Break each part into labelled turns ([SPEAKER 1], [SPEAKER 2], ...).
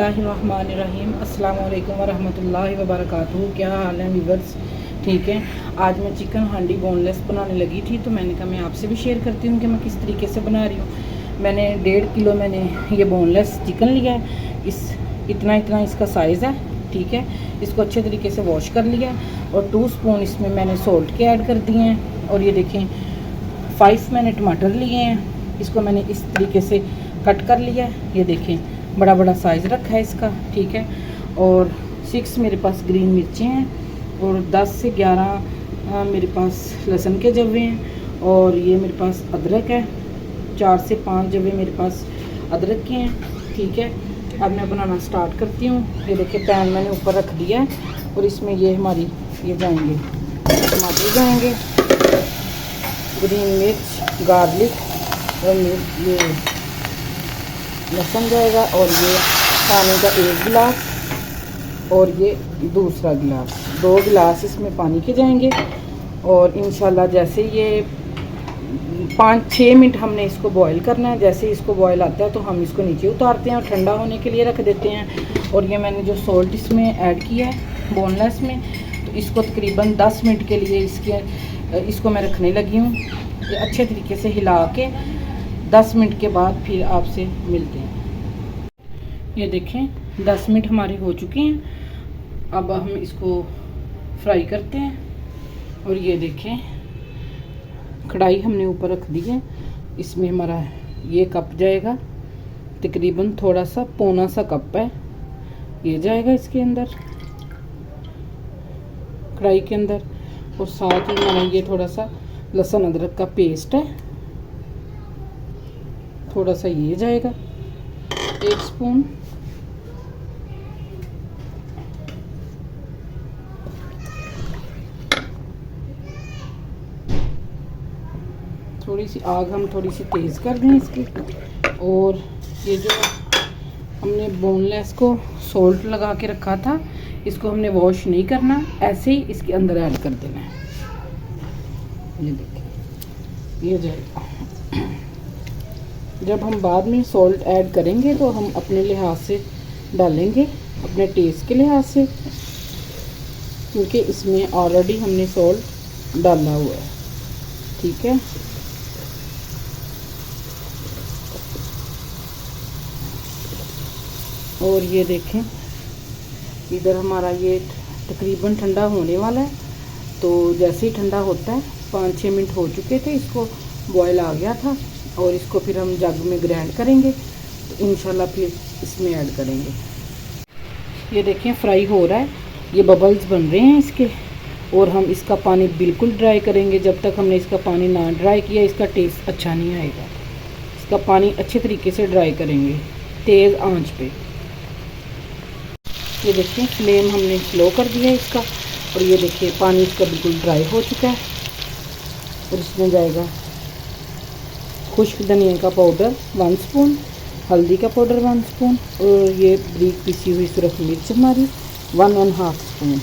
[SPEAKER 1] बिस्मिल्लाहिर्रहमानिर्रहीम अस्सलाम वालेकुम वरहमतुल्लाहि वबरकातुहू। क्या हाल है व्यूअर्स? ठीक है। आज मैं चिकन हांडी बोनलेस बनाने लगी थी, तो मैंने कहा मैं आपसे भी शेयर करती हूँ कि मैं किस तरीके से बना रही हूँ। मैंने 1.5 किलो मैंने ये बोनलेस चिकन लिया है। इतना इसका साइज़ है। ठीक है। इसको अच्छे तरीके से वॉश कर लिया और 2 स्पून इसमें मैंने सॉल्ट के ऐड कर दिए हैं। और ये देखें 5 मैंने टमाटर लिए हैं, इसको मैंने इस तरीके से कट कर लिया है। ये देखें बड़ा बड़ा साइज़ रखा है इसका। ठीक है। और 6 मेरे पास ग्रीन मिर्चें हैं और 10 से 11 मेरे पास लहसुन के जवे हैं। और ये मेरे पास अदरक है, 4 से 5 जवे मेरे पास अदरक के हैं। ठीक है। अब मैं बनाना स्टार्ट करती हूँ। ये देखिए पैन मैंने ऊपर रख दिया है और इसमें ये हमारी ये जाएंगे टमाटर जाएंगे, ग्रीन मिर्च, गार्लिक और ये लहसुन जाएगा। और ये पानी का 1 गिलास और ये दूसरा गिलास, 2 गिलास इसमें पानी के जाएंगे। और इंशाल्लाह जैसे ये 5-6 मिनट हमने इसको बॉईल करना है। जैसे इसको बॉईल आता है तो हम इसको नीचे उतारते हैं और ठंडा होने के लिए रख देते हैं। और ये मैंने जो सॉल्ट इसमें ऐड किया है बोनलेस में, तो इसको तकरीबन 10 मिनट के लिए इसको मैं रखने लगी हूँ। ये अच्छे तरीके से हिला के 10 मिनट के बाद फिर आपसे मिलते हैं। ये देखें 10 मिनट हमारे हो चुके हैं। अब हम इसको फ्राई करते हैं। और ये देखें कढ़ाई हमने ऊपर रख दी है। इसमें हमारा ये कप जाएगा, तकरीबन थोड़ा सा पौना सा कप है ये जाएगा इसके अंदर, कढ़ाई के अंदर। और साथ ही हमारा ये थोड़ा सा लहसुन अदरक का पेस्ट है, थोड़ा सा ये जाएगा 1 स्पून। थोड़ी सी आग हम थोड़ी सी तेज़ कर दें इसकी। और ये जो हमने बोनलेस को सॉल्ट लगा के रखा था, इसको हमने वॉश नहीं करना, ऐसे ही इसके अंदर ऐड कर देना है। ये देखिए ये जाएगा। जब हम बाद में सॉल्ट ऐड करेंगे तो हम अपने लिहाज से डालेंगे, अपने टेस्ट के लिहाज से, क्योंकि इसमें ऑलरेडी हमने सॉल्ट डाला हुआ है। ठीक है। और ये देखें इधर हमारा ये तकरीबन ठंडा होने वाला है। तो जैसे ही ठंडा होता है, 5-6 मिनट हो चुके थे, इसको बॉयल आ गया था। और इसको फिर हम जग में ग्राइंड करेंगे, तो इंशाल्लाह फिर इसमें ऐड करेंगे। ये देखें फ्राई हो रहा है, ये बबल्स बन रहे हैं इसके। और हम इसका पानी बिल्कुल ड्राई करेंगे। जब तक हमने इसका पानी ना ड्राई किया इसका टेस्ट अच्छा नहीं आएगा। इसका पानी अच्छे तरीके से ड्राई करेंगे तेज़ आंच पे। ये देखिए फ्लेम हमने स्लो कर दिया है इसका। और ये देखिए पानी इसका बिल्कुल ड्राई हो चुका है। और इसमें जाएगा खुश्क धनिया का पाउडर 1 स्पून, हल्दी का पाउडर 1 स्पून, और ये बारीक पिसी हुई सुरख मिर्च हमारी 1.5 स्पून।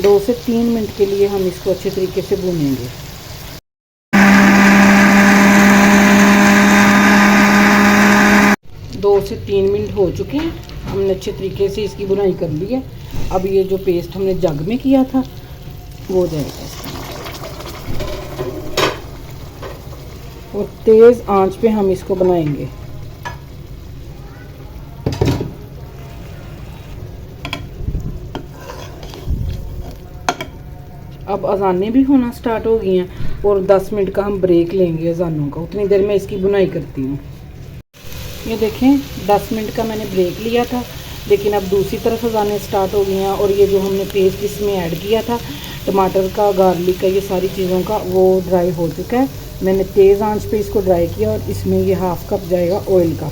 [SPEAKER 1] 2 से 3 मिनट के लिए हम इसको अच्छे तरीके से भूनेंगे। दो से 3 मिनट हो चुके हैं, हमने अच्छे तरीके से इसकी बुनाई कर ली है। अब ये जो पेस्ट हमने जग में किया था वो जाएगा इसमें। और तेज़ आंच पे हम इसको बनाएंगे। अब अजानें भी होना स्टार्ट हो गई हैं और 10 मिनट का हम ब्रेक लेंगे अजानों का। उतनी देर में इसकी बुनाई करती हूँ। ये देखें 10 मिनट का मैंने ब्रेक लिया था, लेकिन अब दूसरी तरफ अजानें स्टार्ट हो गई हैं। और ये जो हमने पेस्ट इसमें ऐड किया था टमाटर का, गार्लिक का, ये सारी चीज़ों का, वो ड्राई हो चुका है। मैंने तेज़ आंच पे इसको ड्राई किया। और इसमें ये 1/2 कप जाएगा ऑयल का,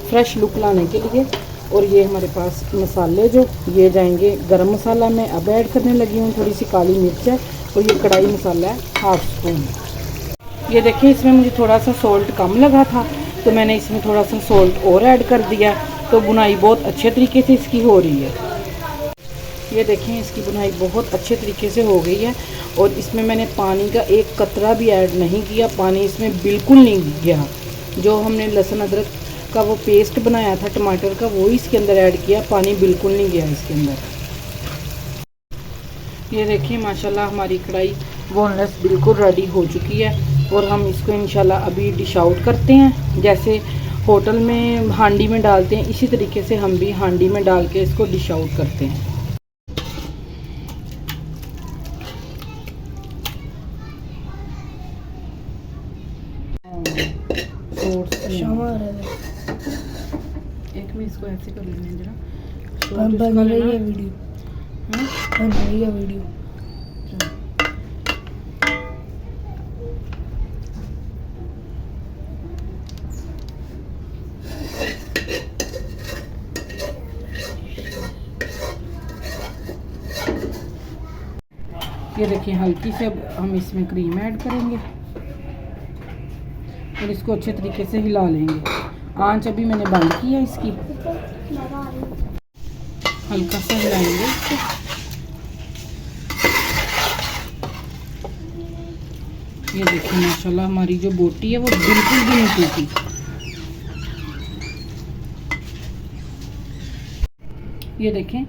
[SPEAKER 1] फ्रेश लुक लाने के लिए। और ये हमारे पास मसाले जो ये जाएंगे, गरम मसाला मैं अब ऐड करने लगी हूँ, थोड़ी सी काली मिर्च है। और ये कढ़ाई मसाला है 1/2 स्पून। ये देखिए इसमें मुझे थोड़ा सा सॉल्ट कम लगा था, तो मैंने इसमें थोड़ा सा सॉल्ट और ऐड कर दिया। तो बुनाई बहुत अच्छे तरीके से इसकी हो रही है। ये देखें इसकी बुनाई बहुत अच्छे तरीके से हो गई है। और इसमें मैंने पानी का एक कतरा भी ऐड नहीं किया, पानी इसमें बिल्कुल नहीं गया। जो हमने लहसुन अदरक का वो पेस्ट बनाया था टमाटर का, वो इसके अंदर ऐड किया। पानी बिल्कुल नहीं गया इसके अंदर। ये देखिए माशाल्लाह हमारी कढ़ाई बोनलेस बिल्कुल रेडी हो चुकी है। और हम इसको इंशाल्लाह अभी डिश आउट करते हैं। जैसे होटल में हांडी में डालते हैं, इसी तरीके से हम भी हांडी में डाल के इसको डिश आउट करते हैं। एक में इसको ऐसे कर लेंगे जरा।
[SPEAKER 2] बन रही है वीडियो, बन रही है वीडियो।
[SPEAKER 1] ये देखिए हल्की से अब हम इसमें क्रीम ऐड करेंगे और इसको अच्छे तरीके से हिला लेंगे। आंच अभी मैंने बंद की है इसकी। हल्का सा हिलाएंगे इसको। ये देखिए माशाल्लाह हमारी जो बोटी है वो बिल्कुल भी नहीं टूटी। ये देखें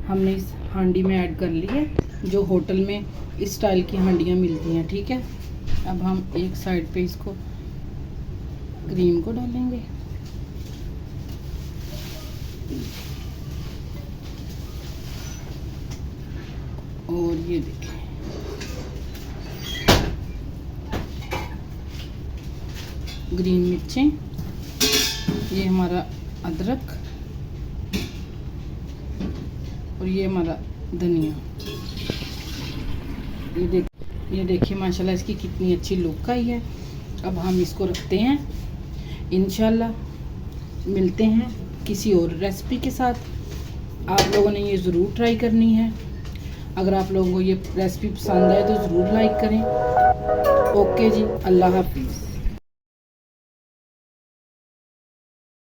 [SPEAKER 1] हमने इस हांडी में ऐड कर ली है, जो होटल में इस स्टाइल की हांडियाँ मिलती हैं। ठीक है, अब हम एक साइड पे इसको क्रीम को डालेंगे। और ये देखिए ग्रीन मिर्चें, ये हमारा अदरक और ये हमारा धनिया। ये देखिए माशाल्लाह इसकी कितनी अच्छी लुक आई है। अब हम इसको रखते हैं। इंशाल्लाह मिलते हैं किसी और रेसिपी के साथ। आप लोगों ने ये ज़रूर ट्राई करनी है। अगर आप लोगों को ये रेसिपी पसंद आए तो ज़रूर लाइक करें। ओके जी, अल्लाह हाफिज़।